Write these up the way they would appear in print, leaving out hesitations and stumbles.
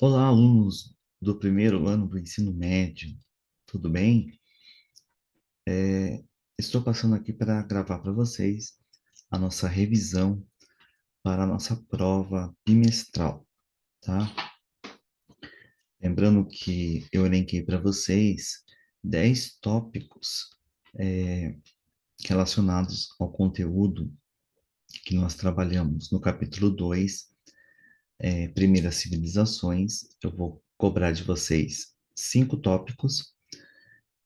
Olá, alunos do primeiro ano do ensino médio, tudo bem? É, Estou passando aqui para gravar para vocês a nossa revisão para a nossa prova bimestral, tá? Lembrando que eu elenquei para vocês 10 tópicos é, relacionados ao conteúdo que nós trabalhamos no capítulo 2, Primeiras Civilizações. Eu vou cobrar de vocês 5 tópicos.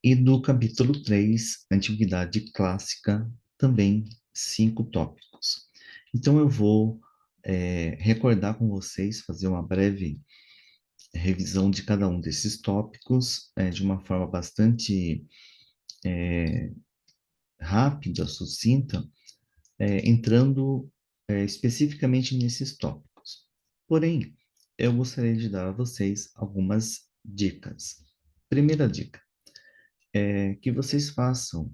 E do capítulo 3, Antiguidade Clássica, também 5 tópicos. Então, eu vou recordar com vocês, fazer uma breve revisão de cada um desses tópicos, de uma forma bastante rápida, sucinta, entrando especificamente nesses tópicos. Porém, eu gostaria de dar a vocês algumas dicas. Primeira dica é que vocês façam.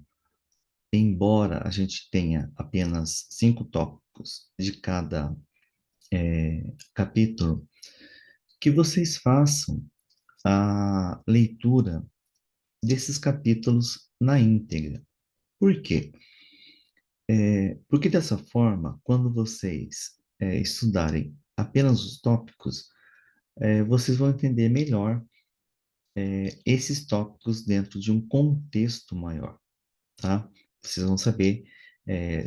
Embora a gente tenha apenas 5 tópicos de cada capítulo, que vocês façam a leitura desses capítulos na íntegra. Por quê? Porque dessa forma, quando vocês estudarem apenas os tópicos, vocês vão entender melhor esses tópicos dentro de um contexto maior, tá? Vocês vão saber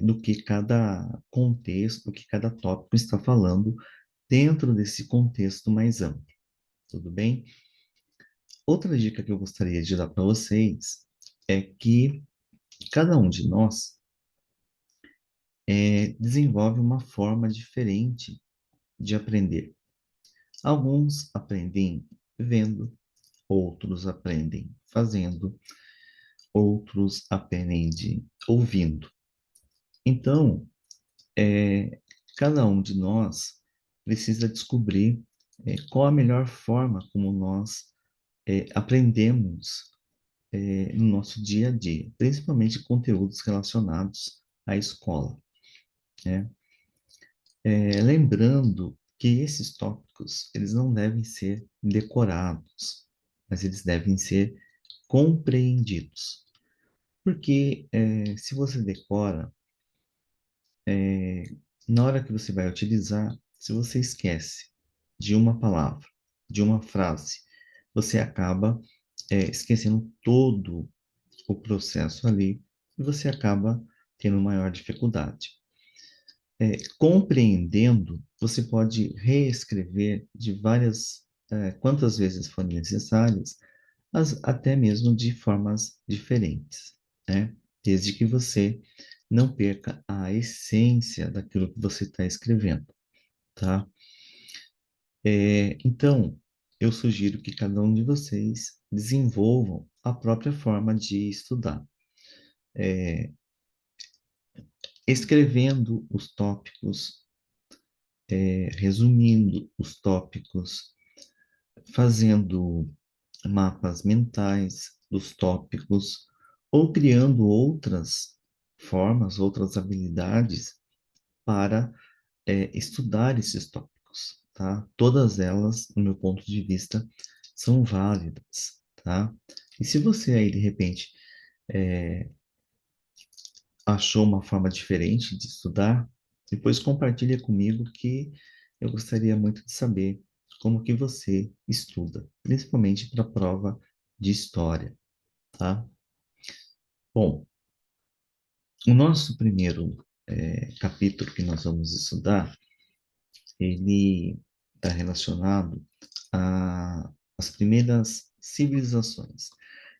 do que cada contexto, do que cada tópico está falando dentro desse contexto mais amplo, tudo bem? Outra dica que eu gostaria de dar para vocês é que cada um de nós desenvolve uma forma diferente de aprender. Alguns aprendem vendo, outros aprendem fazendo, outros aprendem ouvindo. Então, cada um de nós precisa descobrir qual a melhor forma como nós aprendemos no nosso dia a dia, principalmente conteúdos relacionados à escola, né? Lembrando que esses tópicos, eles não devem ser decorados, mas eles devem ser compreendidos. Porque se você decora, na hora que você vai utilizar, se você esquece de uma palavra, de uma frase, você acaba esquecendo todo o processo ali e você acaba tendo maior dificuldade. Compreendendo, você pode reescrever de várias, quantas vezes forem necessárias, até mesmo de formas diferentes, né? Desde que você não perca a essência daquilo que você está escrevendo, tá? Então, eu sugiro que cada um de vocês desenvolvam a própria forma de estudar, escrevendo os tópicos, resumindo os tópicos, fazendo mapas mentais dos tópicos ou criando outras formas, outras habilidades para estudar esses tópicos, tá? Todas elas, no meu ponto de vista, são válidas, tá? E se você aí, de repente, achou uma forma diferente de estudar, depois compartilha comigo que eu gostaria muito de saber como que você estuda, principalmente para a prova de história, tá? Bom, o nosso primeiro capítulo que nós vamos estudar, ele está relacionado às primeiras civilizações.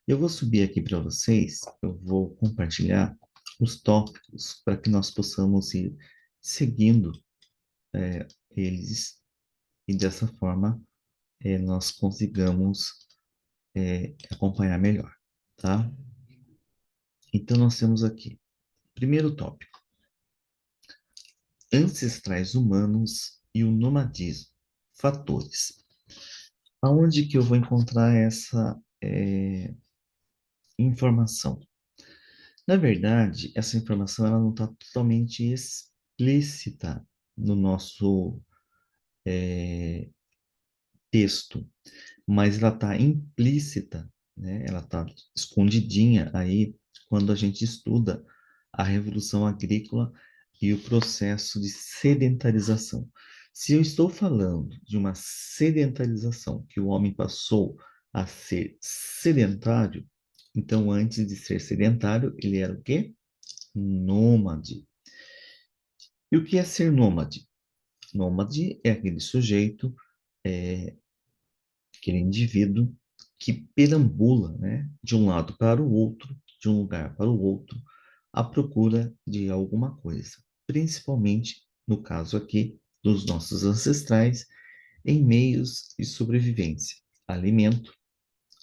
Eu vou subir aqui para vocês, eu vou compartilhar os tópicos para que nós possamos ir seguindo eles e dessa forma nós consigamos acompanhar melhor, tá? Então nós temos aqui, primeiro tópico, ancestrais humanos e o nomadismo, fatores. Aonde que eu vou encontrar essa informação? Na verdade, essa informação ela não está totalmente explícita no nosso texto, mas ela está implícita, né? Ela está escondidinha aí quando a gente estuda a Revolução Agrícola e o processo de sedentarização. Se eu estou falando de uma sedentarização, que o homem passou a ser sedentário, então antes de ser sedentário, ele era o quê? Nômade. E o que é ser nômade? Nômade é aquele sujeito, aquele indivíduo que perambula, né, de um lado para o outro, de um lugar para o outro, à procura de alguma coisa, principalmente no caso aqui dos nossos ancestrais, em meios de sobrevivência, alimento,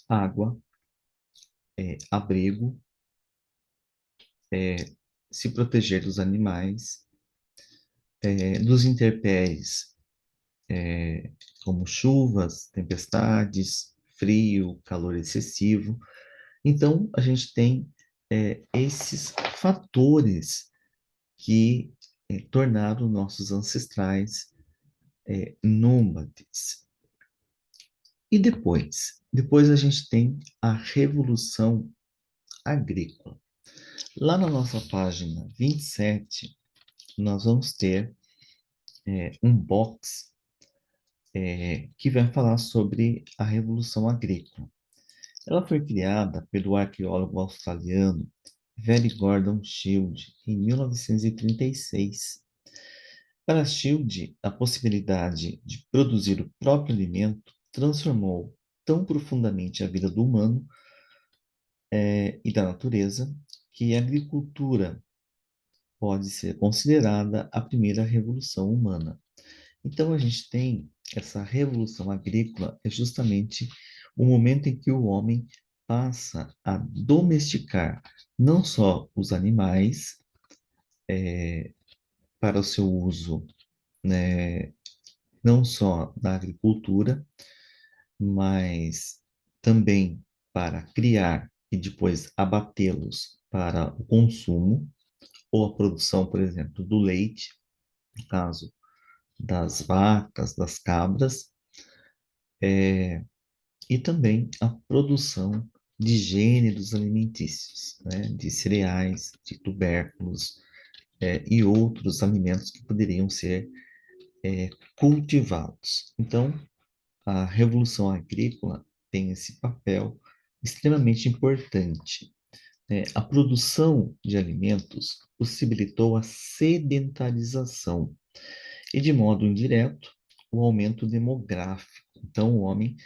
água, abrigo, se proteger dos animais, dos intempéries, como chuvas, tempestades, frio, calor excessivo. Então, a gente tem esses fatores que tornaram nossos ancestrais nômades. E depois? Depois a gente tem a Revolução Agrícola. Lá na nossa página 27, nós vamos ter um box que vai falar sobre a Revolução Agrícola. Ela foi criada pelo arqueólogo australiano Very Gordon Shield em 1936. Para Shield, a possibilidade de produzir o próprio alimento transformou tão profundamente a vida do humano e da natureza que a agricultura pode ser considerada a primeira revolução humana. Então, a gente tem essa revolução agrícola, é justamente o momento em que o homem passa a domesticar não só os animais para o seu uso, né, não só na agricultura, mas também para criar e depois abatê-los para o consumo ou a produção, por exemplo, do leite, no caso das vacas, das cabras, e também a produção de gêneros alimentícios, né, de cereais, de tubérculos, e outros alimentos que poderiam ser cultivados. Então, a Revolução Agrícola tem esse papel extremamente importante. A produção de alimentos possibilitou a sedentarização e, de modo indireto, o aumento demográfico. Então, o homem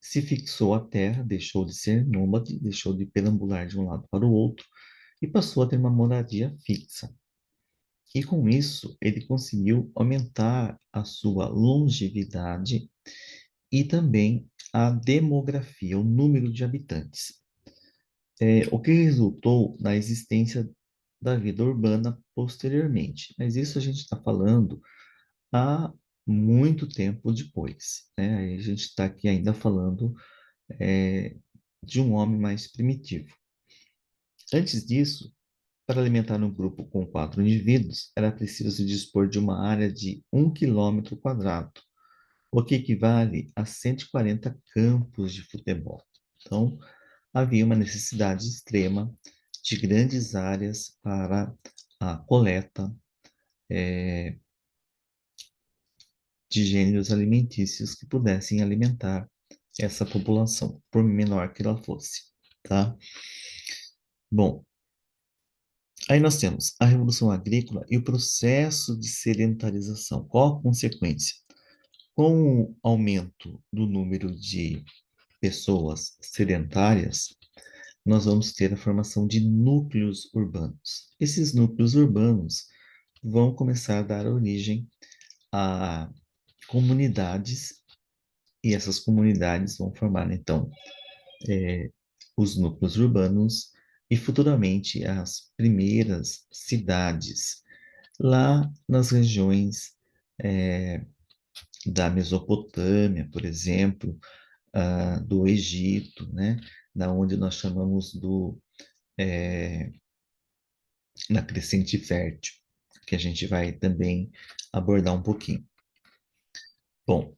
se fixou à terra, deixou de ser nômade, deixou de perambular de um lado para o outro e passou a ter uma moradia fixa. E com isso, ele conseguiu aumentar a sua longevidade e também a demografia, o número de habitantes. O que resultou na existência da vida urbana posteriormente. Mas isso a gente está falando há muito tempo depois, né? Aí a gente está aqui ainda falando é, de um homem mais primitivo. Antes disso, para alimentar um grupo com 4 indivíduos, era preciso dispor de uma área de 1 km², o que equivale a 140 campos de futebol. Então, havia uma necessidade extrema de grandes áreas para a coleta de gêneros alimentícios que pudessem alimentar essa população, por menor que ela fosse, tá? Bom, aí nós temos a Revolução Agrícola e o processo de sedentarização. Qual a consequência? Com o aumento do número de pessoas sedentárias, nós vamos ter a formação de núcleos urbanos. Esses núcleos urbanos vão começar a dar origem a comunidades, e essas comunidades vão formar, então, os núcleos urbanos e futuramente as primeiras cidades, lá nas regiões da Mesopotâmia, por exemplo, do Egito, né? Da onde nós chamamos da crescente fértil, que a gente vai também abordar um pouquinho. Bom,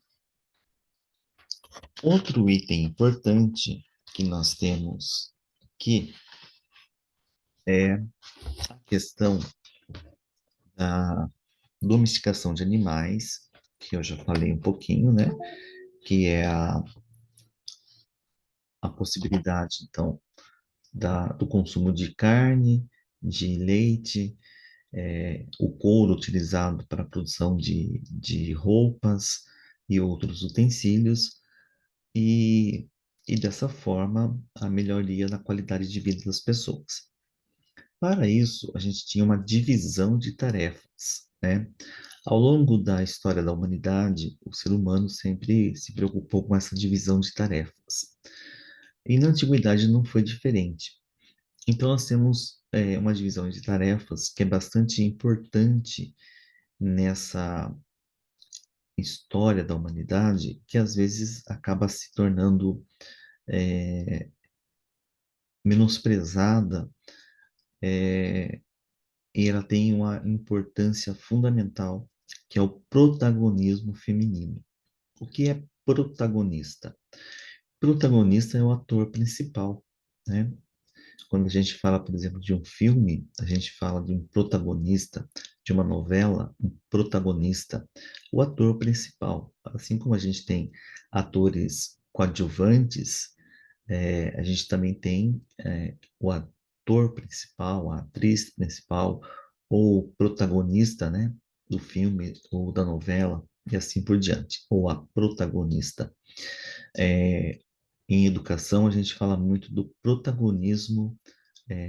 Outro item importante que nós temos aqui é a questão da domesticação de animais, que eu já falei um pouquinho, né? Que é a possibilidade, então, do consumo de carne, de leite, o couro utilizado para a produção de roupas e outros utensílios, e, e dessa forma a melhoria na qualidade de vida das pessoas. Para isso, a gente tinha uma divisão de tarefas, né? Ao longo da história da humanidade, o ser humano sempre se preocupou com essa divisão de tarefas. E na antiguidade não foi diferente. Então, nós temos uma divisão de tarefas que é bastante importante nessa história da humanidade, que às vezes acaba se tornando menosprezada, e ela tem uma importância fundamental, que é o protagonismo feminino. O que é protagonista? Protagonista é o ator principal, né? Quando a gente fala, por exemplo, de um filme, a gente fala de um protagonista, de uma novela, um protagonista, o ator principal. Assim como a gente tem atores coadjuvantes, a gente também tem o ator principal, a atriz principal, ou protagonista, né, do filme ou da novela, e assim por diante, ou a protagonista. É, Em educação, a gente fala muito do protagonismo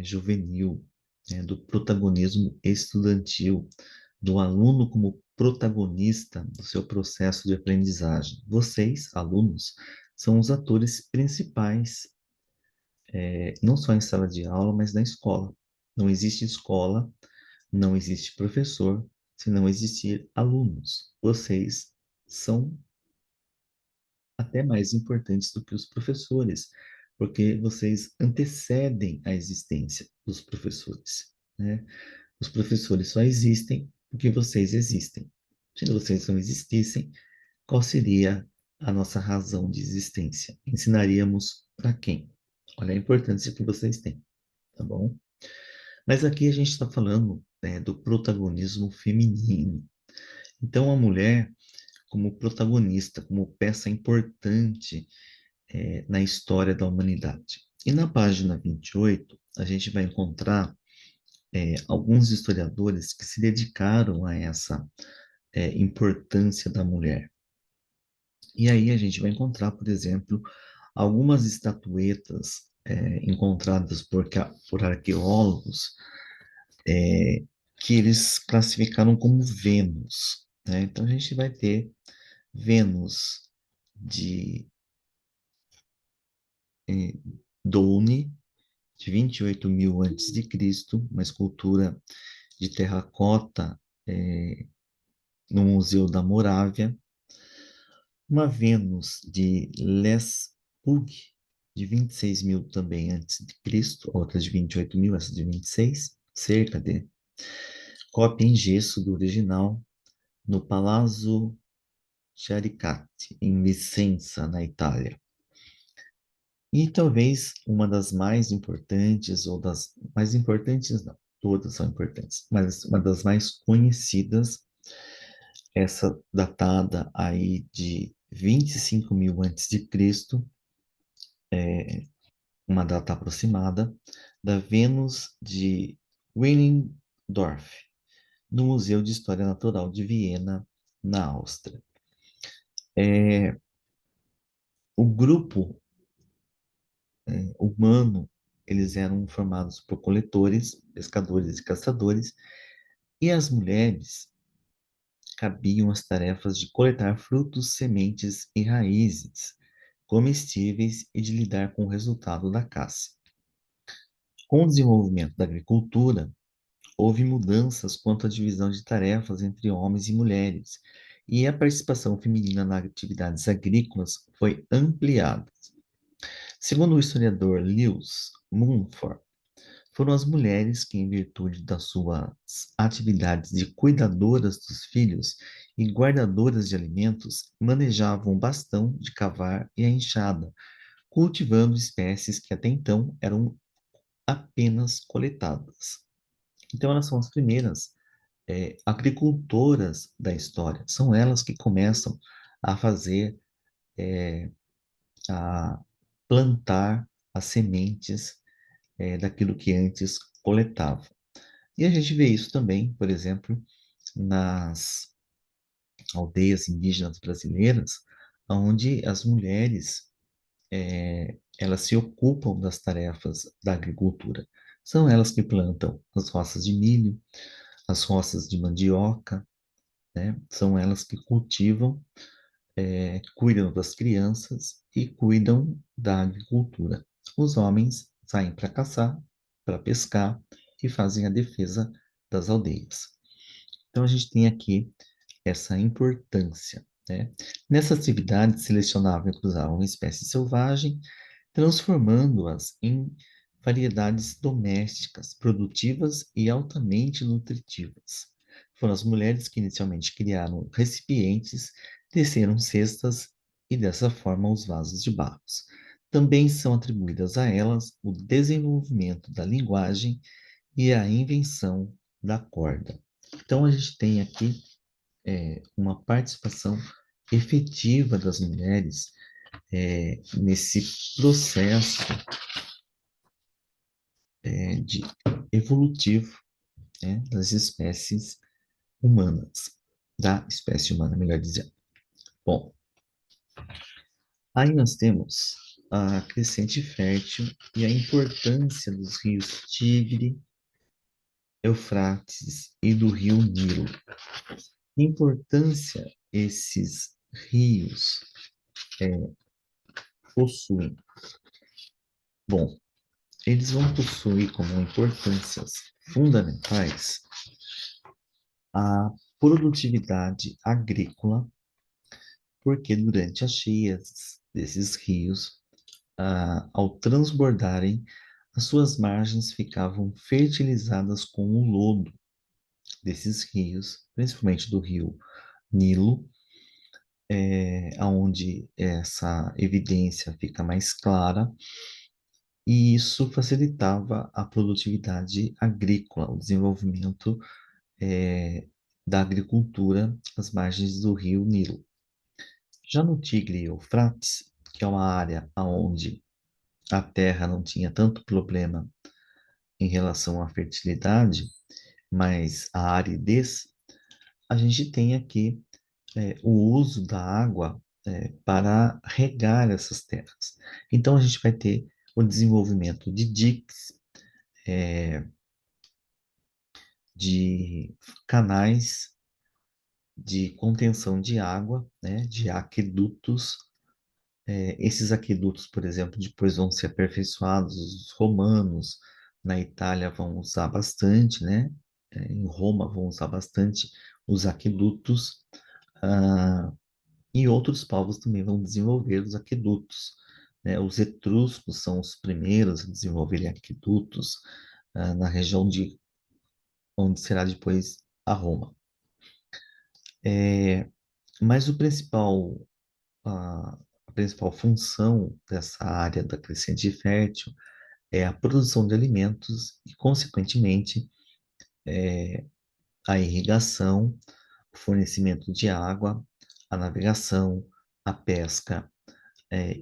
juvenil, né, do protagonismo estudantil, do aluno como protagonista do seu processo de aprendizagem. Vocês, alunos, são os atores principais, não só em sala de aula, mas na escola. Não existe escola, não existe professor, se não existir alunos. Vocês são até mais importantes do que os professores, porque vocês antecedem a existência dos professores, né? Os professores só existem porque vocês existem. Se vocês não existissem, qual seria a nossa razão de existência? Ensinaríamos para quem? Olha a importância que vocês têm, tá bom? Mas aqui a gente está falando, né, do protagonismo feminino. Então, a mulher, como protagonista, como peça importante na história da humanidade. E na página 28, a gente vai encontrar alguns historiadores que se dedicaram a essa importância da mulher. E aí a gente vai encontrar, por exemplo, algumas estatuetas encontradas por arqueólogos que eles classificaram como Vênus, né? Então a gente vai ter Vênus de eh, Doune, de 28.000 antes de Cristo, uma escultura de terracota no Museu da Morávia, uma Vênus de Lespug, de 26.000 também antes de Cristo, outra de 28.000, essa de 26, cerca de cópia em gesso do original, no Palazzo Charicati, em Vicenza, na Itália. E talvez uma das mais importantes, ou das mais importantes, não, todas são importantes, mas uma das mais conhecidas, essa datada aí de 25.000 antes de Cristo, uma data aproximada, da Vênus de Willendorf, no Museu de História Natural de Viena, na Áustria. O grupo humano, eles eram formados por coletores, pescadores e caçadores, e as mulheres cabiam as tarefas de coletar frutos, sementes e raízes comestíveis e de lidar com o resultado da caça. Com o desenvolvimento da agricultura, houve mudanças quanto à divisão de tarefas entre homens e mulheres, e a participação feminina nas atividades agrícolas foi ampliada. Segundo o historiador Lewis Mumford, Foram as mulheres que, em virtude das suas atividades de cuidadoras dos filhos e guardadoras de alimentos, manejavam o bastão de cavar e a enxada, cultivando espécies que até então eram apenas coletadas. Então, elas são as primeiras agricultoras da história. São elas que começam a fazer, a plantar as sementes daquilo que antes coletavam. E a gente vê isso também, por exemplo, nas aldeias indígenas brasileiras, onde as mulheres elas se ocupam das tarefas da agricultura. São elas que plantam as roças de milho, as roças de mandioca, né? São elas que cultivam, cuidam das crianças e cuidam da agricultura. Os homens saem para caçar, para pescar e fazem a defesa das aldeias. Então a gente tem aqui essa importância, né? Nessa atividade selecionavam e cruzavam espécies selvagens, transformando-as em variedades domésticas, produtivas e altamente nutritivas. Foram as mulheres que inicialmente criaram recipientes, teceram cestas e dessa forma os vasos de barros. Também são atribuídas a elas o desenvolvimento da linguagem e a invenção da corda. Então a gente tem aqui uma participação efetiva das mulheres nesse processo de evolutivo, né, das espécies humanas, da espécie humana, melhor dizendo. Bom, aí nós temos a crescente fértil e a importância dos rios Tigre, Eufrates e do rio Nilo. Que importância esses rios possuem? Bom, eles vão possuir como importâncias fundamentais a produtividade agrícola, porque durante as cheias desses rios, ao transbordarem, as suas margens ficavam fertilizadas com o lodo desses rios, principalmente do rio Nilo, onde essa evidência fica mais clara, e isso facilitava a produtividade agrícola, o desenvolvimento é, da agricultura às margens do rio Nilo. Já no Tigre e Eufrates, que é uma área onde a terra não tinha tanto problema em relação à fertilidade, mas a aridez, a gente tem aqui o uso da água para regar essas terras. Então a gente vai ter o desenvolvimento de diques, de canais de contenção de água, né, de aquedutos. Esses aquedutos, por exemplo, depois vão ser aperfeiçoados. Os romanos na Itália vão usar bastante, né? Em Roma vão usar bastante os aquedutos, ah, e outros povos também vão desenvolver os aquedutos, né? Os etruscos são os primeiros a desenvolverem aquedutos, na região de onde será depois a Roma. Mas a principal função dessa área da crescente fértil é a produção de alimentos e, consequentemente, a irrigação, o fornecimento de água, a navegação, a pesca,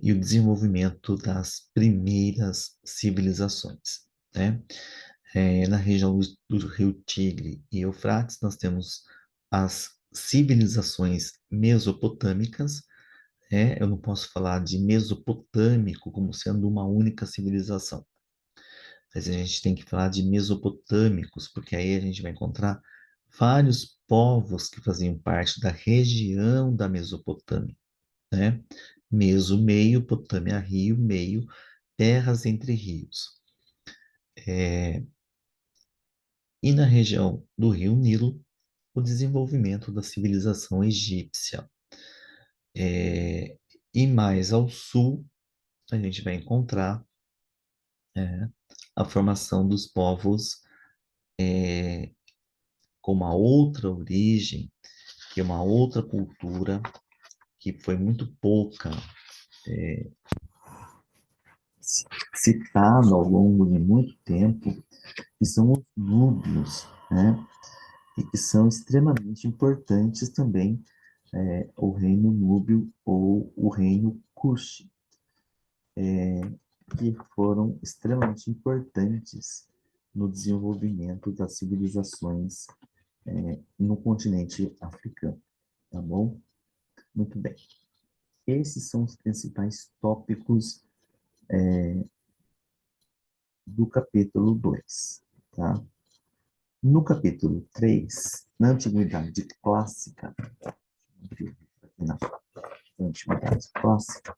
e o desenvolvimento das primeiras civilizações, né? Na região do rio Tigre e Eufrates, nós temos as civilizações mesopotâmicas. Eu não posso falar de mesopotâmico como sendo uma única civilização, mas a gente tem que falar de mesopotâmicos, porque aí a gente vai encontrar vários povos que faziam parte da região da Mesopotâmia, né? Meso, meio, Potâmia, rio, meio, terras entre rios. E na região do rio Nilo, o desenvolvimento da civilização egípcia. E mais ao sul, a gente vai encontrar É, a formação dos povos com uma outra origem, que é uma outra cultura, que foi muito pouca citada ao longo de muito tempo, que são os núbios, né? E que são extremamente importantes também, o reino núbio ou o reino Kush, que foram extremamente importantes no desenvolvimento das civilizações no continente africano, tá bom? Muito bem. Esses são os principais tópicos do capítulo 2, tá? No capítulo 3, na Antiguidade Clássica, na Antiguidade Clássica,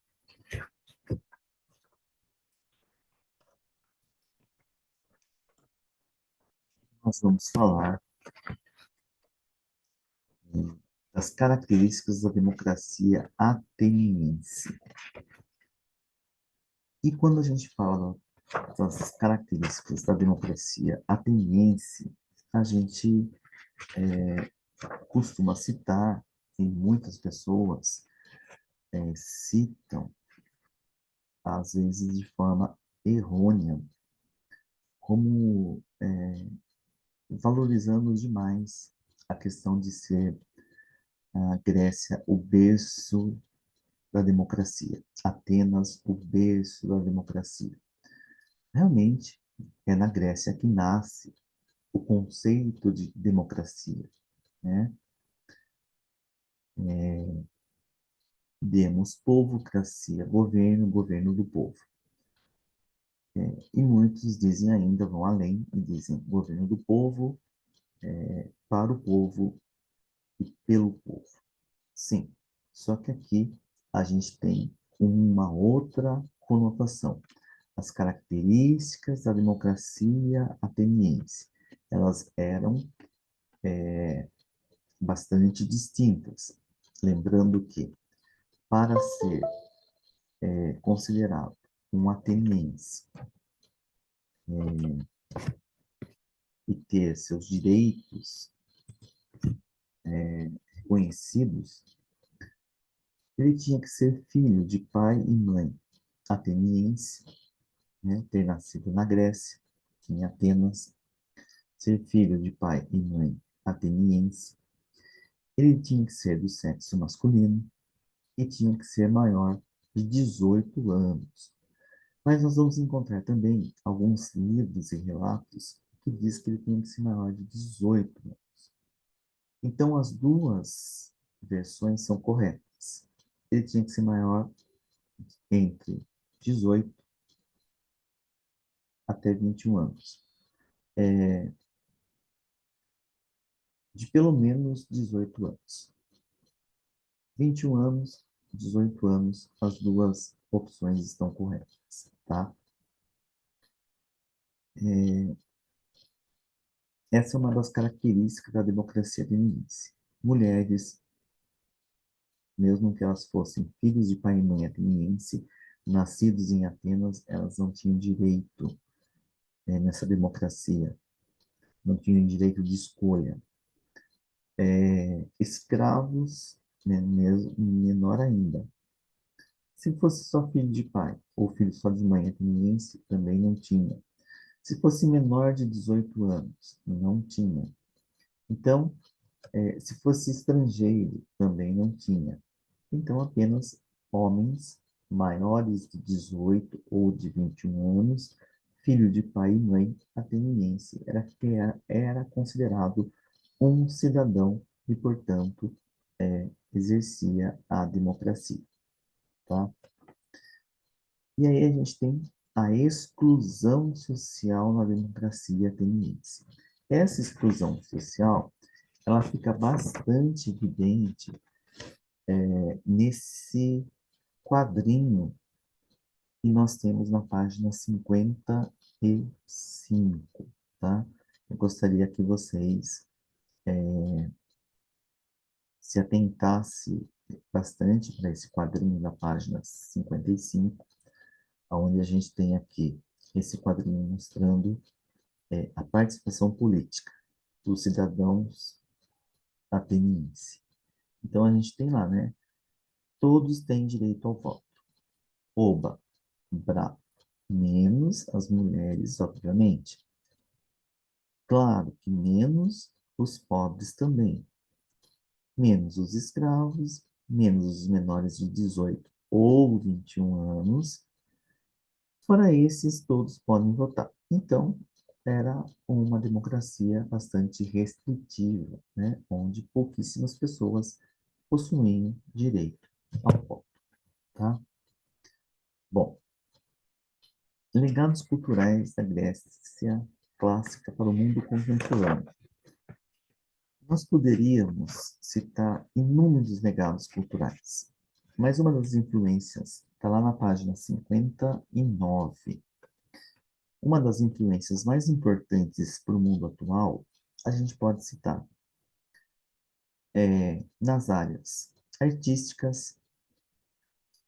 nós vamos falar das características da democracia ateniense. E quando a gente fala das características da democracia ateniense, a gente costuma citar, e muitas pessoas citam, às vezes de forma errônea, como valorizando demais a questão de ser a Grécia o berço da democracia, Atenas o berço da democracia. Realmente, é na Grécia que nasce o conceito de democracia, né? Demos povocracia, governo, governo do povo. E muitos dizem ainda, vão além, e dizem governo do povo, para o povo e pelo povo. Sim, só que aqui a gente tem uma outra conotação. As características da democracia ateniense, elas eram bastante distintas. Lembrando que, para ser considerado um ateniense e ter seus direitos reconhecidos, ele tinha que ser filho de pai e mãe ateniense, né, ter nascido na Grécia, em Atenas, ser filho de pai e mãe ateniense. Ele tinha que ser do sexo masculino e tinha que ser maior de 18 anos. Mas nós vamos encontrar também alguns livros e relatos que diz que ele tinha que ser maior de 18 anos. Então, as duas versões são corretas. Ele tinha que ser maior entre 18 até 21 anos. De pelo menos 18 anos. 21 anos, 18 anos, as duas opções estão corretas, tá? Essa é uma das características da democracia ateniense. Mulheres, mesmo que elas fossem filhos de pai e mãe ateniense, nascidos em Atenas, elas não tinham direito nessa democracia, não tinham direito de escolha. Escravos, né, mesmo, menor ainda. Se fosse só filho de pai ou filho só de mãe ateniense, também não tinha. Se fosse menor de 18 anos, não tinha. Então, se fosse estrangeiro, também não tinha. Então, apenas homens maiores de 18 ou de 21 anos, filho de pai e mãe ateniense, era considerado um cidadão e, portanto, exercia a democracia, tá? E aí a gente tem a exclusão social na democracia ateniense. Essa exclusão social, ela fica bastante evidente nesse quadrinho que nós temos na página 55, tá? Eu gostaria que vocês se atentassem bastante para esse quadrinho da página 55, onde a gente tem aqui esse quadrinho mostrando a participação política dos cidadãos atenienses. Então a gente tem lá, né? Todos têm direito ao voto. Oba, bravo. Menos as mulheres, obviamente. Claro que menos os pobres também. Menos os escravos, menos os menores de 18 ou 21 anos. Fora esses, todos podem votar. Então, era uma democracia bastante restritiva, né? Onde pouquíssimas pessoas possuíam direito ao voto, tá? Bom, legados culturais da Grécia clássica para o mundo contemporâneo. Nós poderíamos citar inúmeros legados culturais, mas uma das influências está lá na página 59. Uma das influências mais importantes para o mundo atual, a gente pode citar nas áreas artísticas,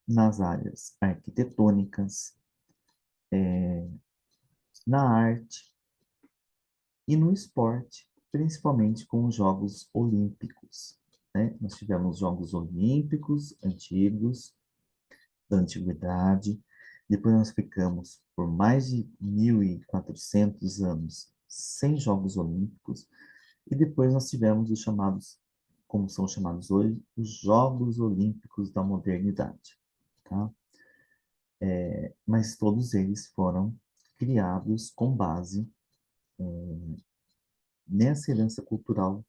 nas áreas arquitetônicas, na arte e no esporte, principalmente com os Jogos Olímpicos, né? Nós tivemos Jogos Olímpicos antigos, da antiguidade, depois nós ficamos por mais de 1.400 anos sem Jogos Olímpicos, e depois nós tivemos os chamados, como são chamados hoje, os Jogos Olímpicos da Modernidade, tá? Mas todos eles foram criados com base nessa herança cultural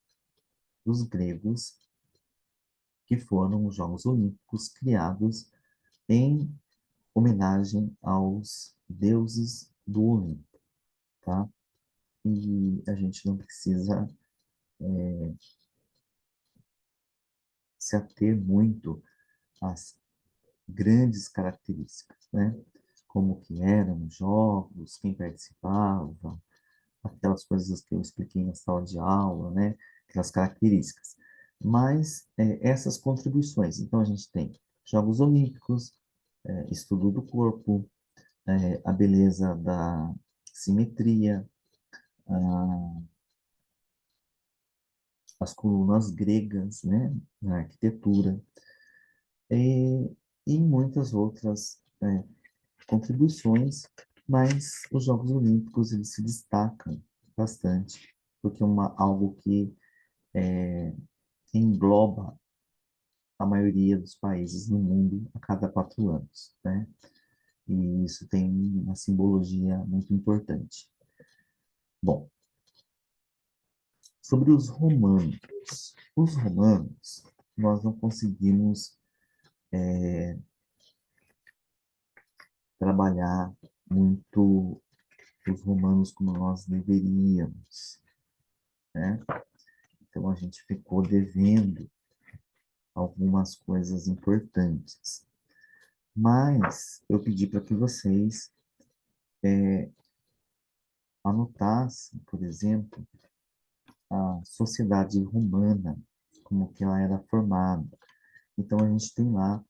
dos gregos, que foram os Jogos Olímpicos criados em homenagem aos deuses do Olimpo, tá? E a gente não precisa se ater muito às grandes características, né? Como que eram os jogos, quem participava, aquelas coisas que eu expliquei na sala de aula, né? Aquelas características. Mas essas contribuições, então a gente tem Jogos Olímpicos, estudo do corpo, a beleza da simetria, as colunas gregas, né? Na arquitetura, e muitas outras contribuições, mas os Jogos Olímpicos eles se destacam bastante, porque é algo que engloba a maioria dos países no mundo a cada 4 anos, né? E isso tem uma simbologia muito importante. Bom, sobre os romanos. Os romanos, nós não conseguimos trabalhar muito os romanos como nós deveríamos, né? Então a gente ficou devendo algumas coisas importantes. Mas eu pedi para que vocês anotassem, por exemplo, a sociedade romana, como que ela era formada. Então a gente tem lá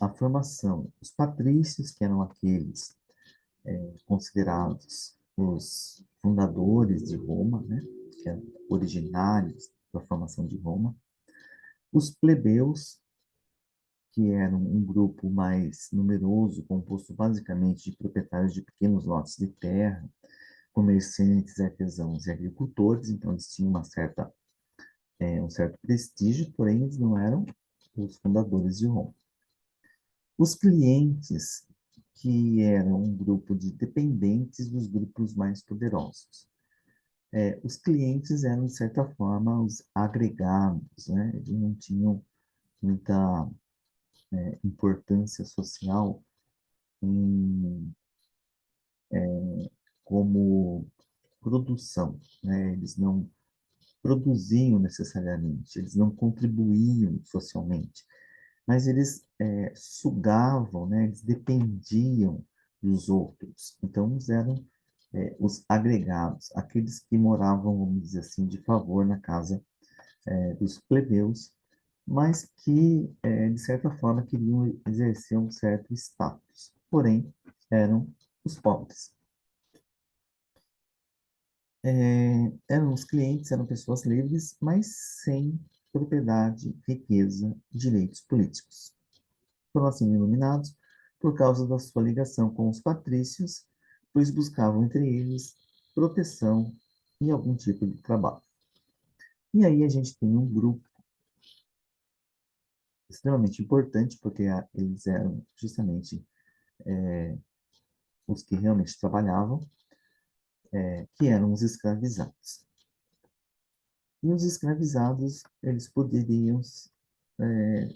a formação. Os patrícios, que eram aqueles considerados os fundadores de Roma, né? Que eram originários da formação de Roma. Os plebeus, que eram um grupo mais numeroso, composto basicamente de proprietários de pequenos lotes de terra, comerciantes, artesãos e agricultores, então eles tinham um certo prestígio, porém eles não eram os fundadores de Roma. Os clientes, que eram um grupo de dependentes dos grupos mais poderosos. Os clientes eram, de certa forma, os agregados, né? Eles não tinham muita importância social em, como produção, né? Eles não produziam necessariamente, eles não contribuíam socialmente, mas eles sugavam, né? Eles dependiam dos outros. Então, eles eram os agregados, aqueles que moravam, vamos dizer assim, de favor na casa dos plebeus, mas que, de certa forma, queriam exercer um certo status. Porém, eram os pobres. Eram os clientes, eram pessoas livres, mas sem propriedade, riqueza, direitos políticos. Foram assim iluminados por causa da sua ligação com os patrícios, pois buscavam entre eles proteção e algum tipo de trabalho. E aí a gente tem um grupo extremamente importante, porque eles eram justamente os que realmente trabalhavam, que eram os escravizados. E os escravizados, eles poderiam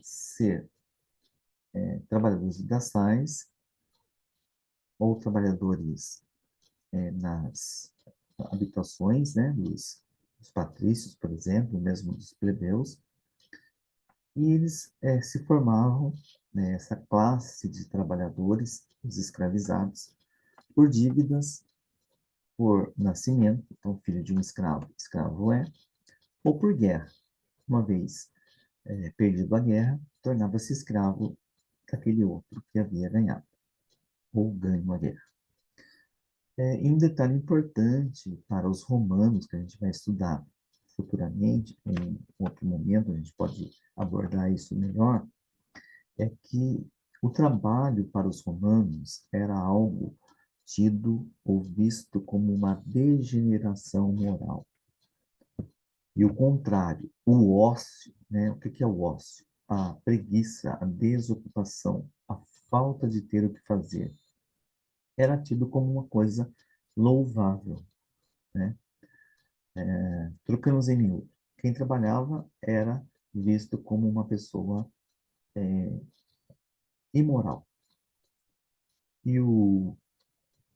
ser trabalhadores braçais ou trabalhadores nas habitações, né, dos patrícios, por exemplo, mesmo dos plebeus, e eles se formavam, né, essa classe de trabalhadores, os escravizados, por dívidas, por nascimento, então filho de um escravo, escravo é, ou por guerra. Uma vez perdido a guerra, tornava-se escravo daquele outro que havia ganhado, ou ganho a guerra. E um detalhe importante para os romanos, que a gente vai estudar futuramente, em outro momento a gente pode abordar isso melhor, é que o trabalho para os romanos era algo tido ou visto como uma degeneração moral. E o contrário, o ócio, né? O que é o ócio? A preguiça, a desocupação, a falta de ter o que fazer, era tido como uma coisa louvável, né? Trocamos em miúdo. Quem trabalhava era visto como uma pessoa imoral. E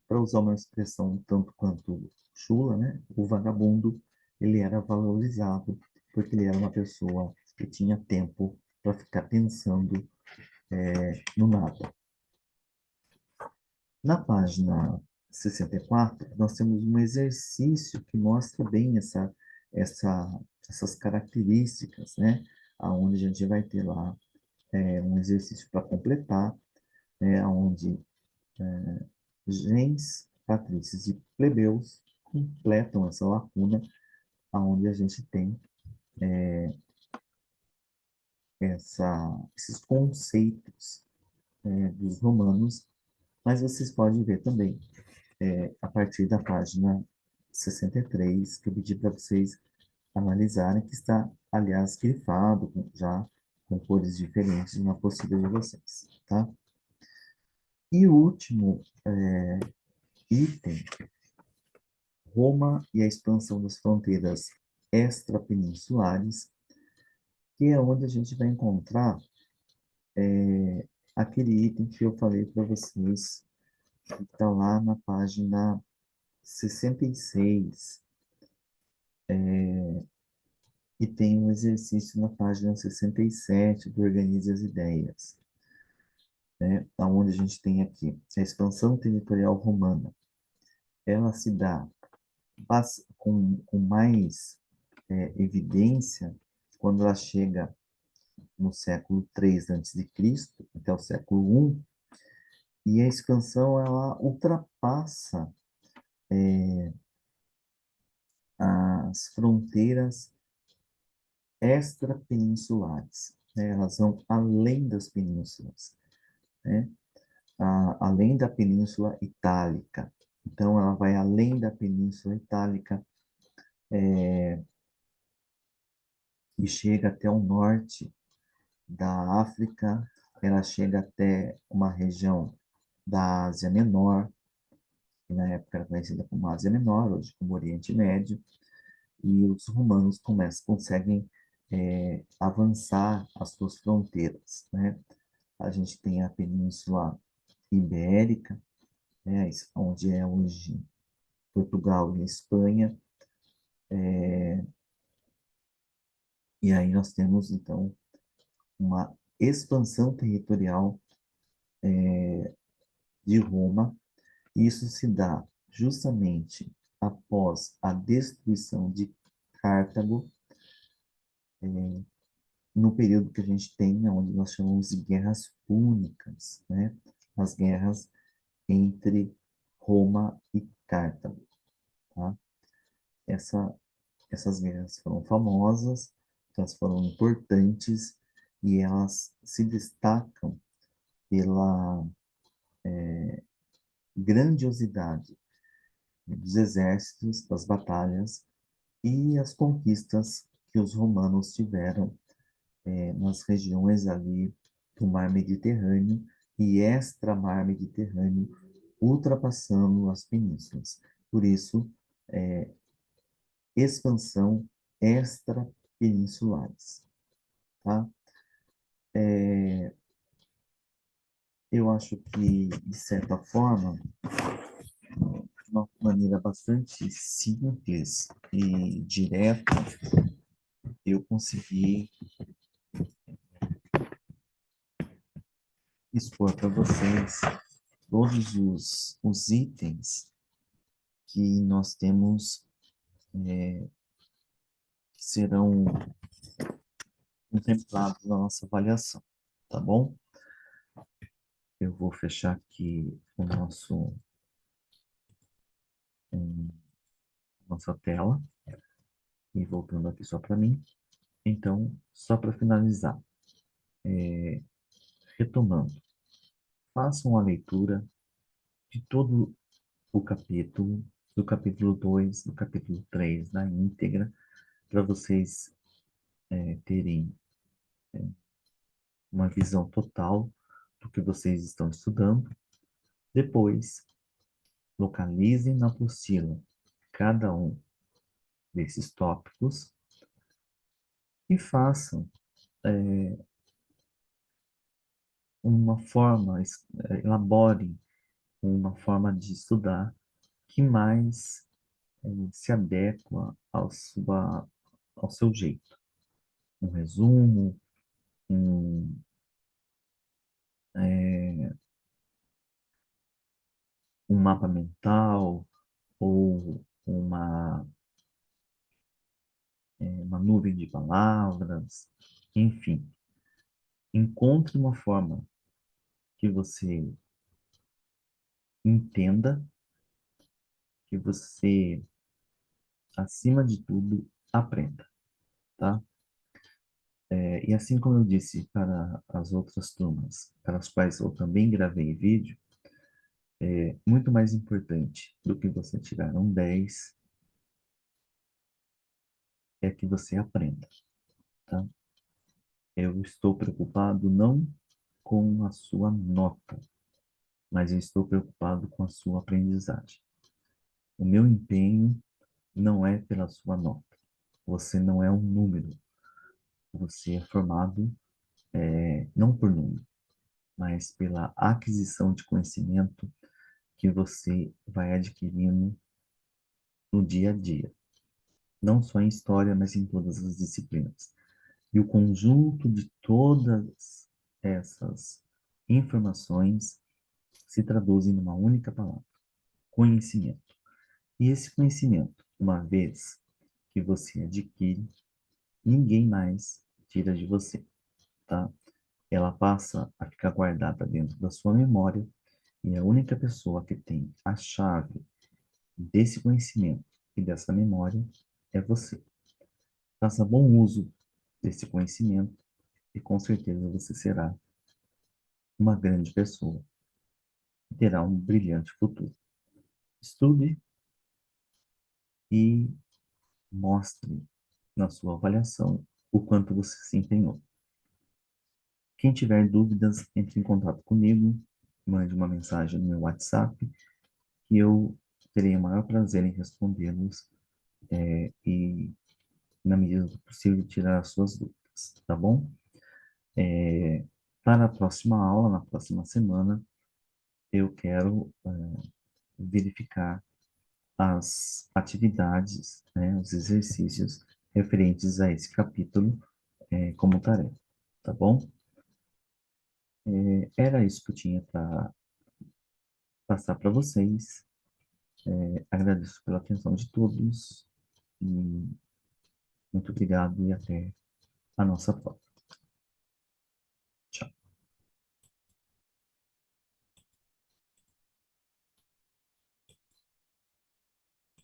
para usar uma expressão um tanto quanto chula, né? O vagabundo, ele era valorizado porque ele era uma pessoa que tinha tempo para ficar pensando no nada. Na página 64, nós temos um exercício que mostra bem essas características, né? Onde a gente vai ter lá um exercício para completar, né? Onde gens, patrícios e plebeus completam essa lacuna, onde a gente tem esses conceitos dos romanos, mas vocês podem ver também a partir da página 63, que eu pedi para vocês analisarem, que está, aliás, grifado, já com cores diferentes na apostila de vocês, tá? E o último item, Roma e a expansão das fronteiras extrapeninsulares, que é onde a gente vai encontrar aquele item que eu falei para vocês, que está lá na página 66, e tem um exercício na página 67 do Organize as Ideias, né? Onde a gente tem aqui a expansão territorial romana. Ela se dá com mais evidência quando ela chega no século III a.C., até o século I, e a expansão ela ultrapassa as fronteiras extrapeninsulares, né? Elas vão além das penínsulas, né? Além da Península Itálica. Então, ela vai além da Península Itálica e chega até o norte da África, ela chega até uma região da Ásia Menor, que na época era conhecida como Ásia Menor, hoje como Oriente Médio, e os romanos conseguem avançar as suas fronteiras, né? A gente tem a Península Ibérica, né, onde é hoje Portugal e a Espanha, e aí nós temos, então, uma expansão territorial de Roma, e isso se dá justamente após a destruição de Cartago, no período que a gente tem, onde nós chamamos de guerras púnicas, né? As guerras entre Roma e Cartago, tá? essa, essas guerras foram famosas, elas foram importantes e elas se destacam pela grandiosidade dos exércitos, das batalhas e as conquistas que os romanos tiveram nas regiões ali do Mar Mediterrâneo e extra-Mar Mediterrâneo, ultrapassando as penínsulas. Por isso, expansão extra-peninsulares, tá? Eu acho que, de certa forma, de uma maneira bastante simples e direta, eu consegui expor para vocês todos os itens que nós temos que serão contemplados na nossa avaliação, tá bom? Eu vou fechar aqui o nossa tela e voltando aqui só para mim. Então, só para finalizar, retomando, façam a leitura de todo o capítulo, do capítulo 2, do capítulo 3 na íntegra, para vocês terem uma visão total do que vocês estão estudando. Depois, localizem na apostila cada um desses tópicos e façam uma forma, elaborem uma forma de estudar que mais se adequa ao seu jeito. Um resumo, um, um mapa mental ou uma nuvem de palavras, enfim. Encontre uma forma que você entenda, que você, acima de tudo, aprenda, tá? E assim como eu disse para as outras turmas, para as quais eu também gravei vídeo, muito mais importante do que você tirar um 10 é que você aprenda, tá? Eu estou preocupado não com a sua nota, mas eu estou preocupado com a sua aprendizagem. O meu empenho não é pela sua nota. Você não é um número. Você é formado não por número, mas pela aquisição de conhecimento que você vai adquirindo no dia a dia. Não só em história, mas em todas as disciplinas. E o conjunto de todas essas informações se traduzem numa única palavra: conhecimento. E esse conhecimento, uma vez que você adquire, ninguém mais tira de você, tá? Ela passa a ficar guardada dentro da sua memória e a única pessoa que tem a chave desse conhecimento e dessa memória é você. Faça bom uso desse conhecimento e com certeza você será uma grande pessoa e terá um brilhante futuro. Estude e mostre na sua avaliação o quanto você se empenhou. Quem tiver dúvidas, entre em contato comigo, mande uma mensagem no meu WhatsApp que eu terei o maior prazer em respondê-los e, na medida do possível, tirar as suas dúvidas, tá bom? Para a próxima aula, na próxima semana, eu quero verificar as atividades, né, os exercícios referentes a esse capítulo como tarefa, tá bom? Era isso que eu tinha para passar para vocês. Agradeço pela atenção de todos e muito obrigado e até a nossa próxima.